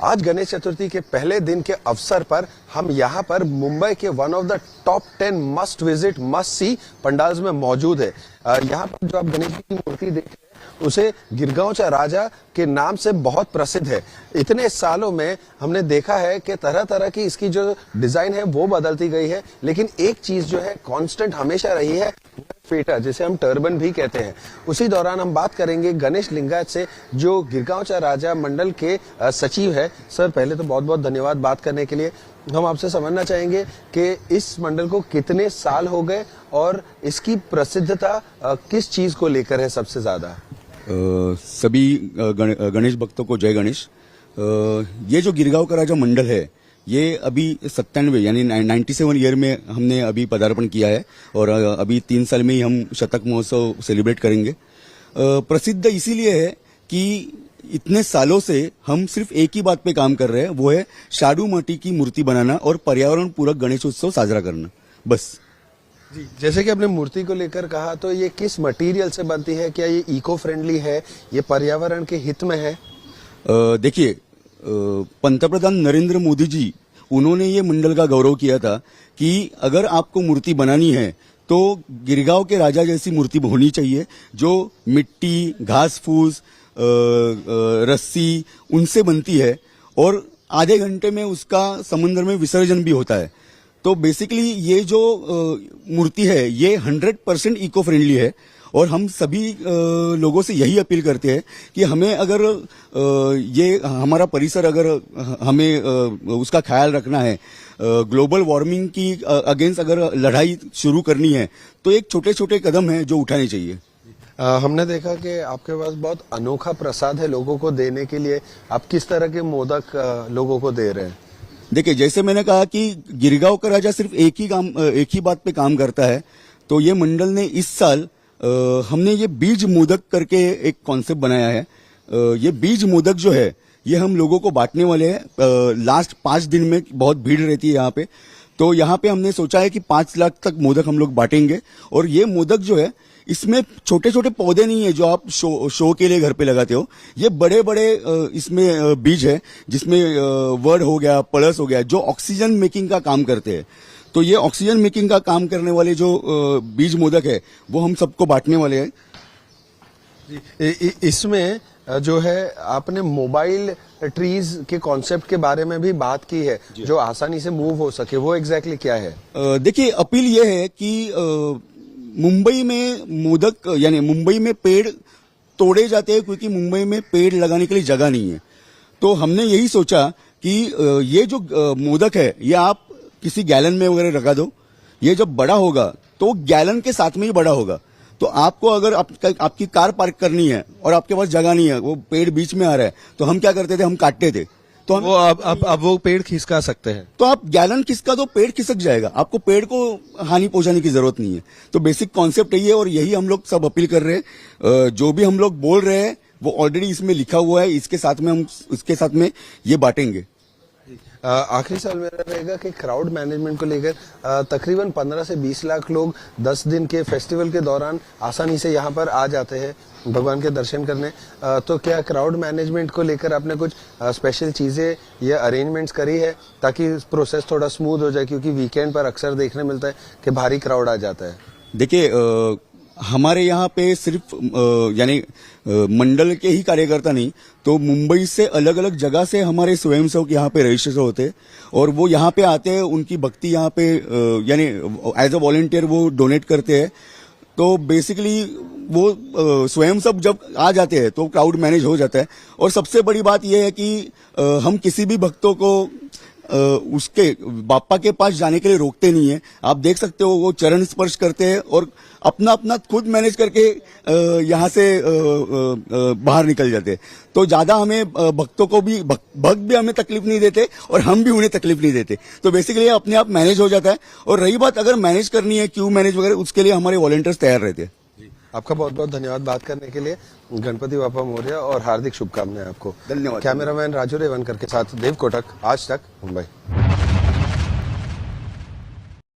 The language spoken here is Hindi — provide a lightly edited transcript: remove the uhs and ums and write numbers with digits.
आज गणेश चतुर्थी के पहले दिन के अवसर पर हम यहाँ पर मुंबई के one of the top 10 must visit must see pandals में मौजूद है। यहाँ पर जो आप गणेश जी की मूर्ति देख रहे हैं उसे गिरगांवचा राजा के नाम से बहुत प्रसिद्ध है। इतने सालों में हमने देखा है कि तरह तरह की इसकी जो डिजाइन है वो बदलती गई है, लेकिन एक चीज जो है कांस्टेंट हमेशा रही है, फेटा जिसे हम टर्बन भी कहते हैं। उसी दौरान हम बात करेंगे गणेश लिंगायत से जो गिरगांवचा राजा मंडल के सचिव है। सर, पहले तो बहुत बहुत धन्यवाद बात करने के लिए। हम आपसे समझना चाहेंगे कि इस मंडल को कितने साल हो गए और इसकी प्रसिद्धता किस चीज को लेकर है सबसे ज्यादा? सभी गणेश भक्तों को जय गणेश। ये जो गिरगांव का राजा मंडल है ये अभी 97 यानी 97 ईयर में हमने अभी पदार्पण किया है और अभी 3 साल में ही हम शतक महोत्सव सेलिब्रेट करेंगे। प्रसिद्ध इसीलिए है कि इतने सालों से हम सिर्फ एक ही बात पे काम कर रहे हैं, वो है शाडू माटी की मूर्ति बनाना और पर्यावरण पूरक गणेशोत्सव साजरा करना, बस। जी, जैसे कि आपने मूर्ति को लेकर कहा, तो ये किस मटेरियल से बनती है? क्या ये इको फ्रेंडली है? ये पर्यावरण के हित में है? देखिए, पंतप्रधान नरेंद्र मोदी जी उन्होंने ये मंडल का गौरव किया था कि अगर आपको मूर्ति बनानी है तो गिरगांव के राजा जैसी मूर्ति होनी चाहिए, जो मिट्टी, घास फूस, रस्सी उनसे बनती है और आधे घंटे में उसका समुद्र में विसर्जन भी होता है। तो बेसिकली ये जो मूर्ति है ये 100% इको फ्रेंडली है और हम सभी लोगों से यही अपील करते हैं कि हमें अगर ये हमारा परिसर अगर हमें उसका ख्याल रखना है, ग्लोबल वार्मिंग की अगेंस्ट अगर लड़ाई शुरू करनी है तो एक छोटे छोटे कदम है जो उठाने चाहिए। हमने देखा कि आपके पास बहुत अनोखा प्रसाद है लोगों को देने के लिए। आप किस तरह के मोदक लोगों को दे रहे हैं? देखिए, जैसे मैंने कहा कि गिरगांव का राजा सिर्फ एक ही बात पे काम करता है, तो ये मंडल ने इस साल हमने ये बीज मोदक करके एक कॉन्सेप्ट बनाया है। ये बीज मोदक जो है ये हम लोगों को बांटने वाले हैं। लास्ट 5 दिन में बहुत भीड़ रहती है यहाँ पे, तो यहाँ पे हमने सोचा है कि 5 लाख तक मोदक हम लोग बांटेंगे। और ये मोदक जो है इसमें छोटे छोटे पौधे नहीं है जो आप शो के लिए घर पे लगाते हो, ये बड़े बड़े इसमें बीज है जिसमें वर्ड हो गया, पड़स हो गया, जो ऑक्सीजन मेकिंग का काम करते हैं। तो ये ऑक्सीजन मेकिंग का काम करने वाले जो बीज मोदक है वो हम सबको बांटने वाले हैं। इसमें जो है आपने मोबाइल ट्रीज के कॉन्सेप्ट के बारे में भी बात की है जो आसानी से मूव हो सके, वो एग्जैक्टली क्या है? देखिए, अपील ये है कि मुंबई में मोदक यानी मुंबई में पेड़ तोड़े जाते हैं क्योंकि मुंबई में पेड़ लगाने के लिए जगह नहीं है। तो हमने यही सोचा कि ये जो मोदक है ये आप किसी गैलन में वगैरह रखा दो, ये जब बड़ा होगा तो गैलन के साथ में ही बड़ा होगा। तो आपको अगर आपकी कार पार्क करनी है और आपके पास जगह नहीं है, वो पेड़ बीच में आ रहा है, तो हम क्या करते थे, हम काटते थे। तो वो अब वो पेड़ खिसका सकते हैं, तो आप गैलन खिसका दो, पेड़ खिसक जाएगा, आपको पेड़ को हानि पहुंचाने की जरूरत नहीं है। तो बेसिक कॉन्सेप्ट यही है और यही हम लोग सब अपील कर रहे हैं। जो भी हम लोग बोल रहे हैं वो ऑलरेडी इसमें लिखा हुआ है, इसके साथ में हम इसके साथ में ये बांटेंगे। आखिरी सवाल मेरा रहेगा कि क्राउड मैनेजमेंट को लेकर तकरीबन 15 से 20 लाख लोग 10 दिन के फेस्टिवल के दौरान आसानी से यहाँ पर आ जाते हैं भगवान के दर्शन करने। तो क्या क्राउड मैनेजमेंट को लेकर आपने कुछ स्पेशल चीजें या अरेंजमेंट्स करी है ताकि प्रोसेस थोड़ा स्मूथ हो जाए? क्योंकि वीकेंड पर अक्सर देखने मिलता है कि भारी क्राउड आ जाता है। देखिए, हमारे यहाँ पे सिर्फ यानी मंडल के ही कार्यकर्ता नहीं, तो मुंबई से अलग अलग जगह से हमारे स्वयंसेवक यहाँ पे रजिस्टर होते हैं और वो यहाँ पे आते हैं, उनकी भक्ति यहाँ पे यानी एज अ वॉलंटियर वो डोनेट करते हैं। तो बेसिकली वो स्वयं सब जब आ जाते हैं तो क्राउड मैनेज हो जाता है। और सबसे बड़ी बात यह है कि हम किसी भी भक्तों को उसके बापा के पास जाने के लिए रोकते नहीं है। आप देख सकते हो वो चरण स्पर्श करते हैं और अपना अपना खुद मैनेज करके यहाँ से बाहर निकल जाते हैं। तो ज्यादा हमें भक्तों को भी भक्त भी हमें तकलीफ नहीं देते और हम भी उन्हें तकलीफ नहीं देते। तो बेसिकली ये अपने आप मैनेज हो जाता है। और रही बात अगर मैनेज करनी है, क्यों मैनेज वगैरह, उसके लिए हमारे वॉलंटियर्स तैयार रहते हैं। आपका बहुत बहुत धन्यवाद बात करने के लिए। गणपति बाप्पा मोरया और हार्दिक शुभकामनाएं आपको। धन्यवाद। कैमरामैन राजू रेवनकर के साथ देव कोटक, आज तक मुंबई।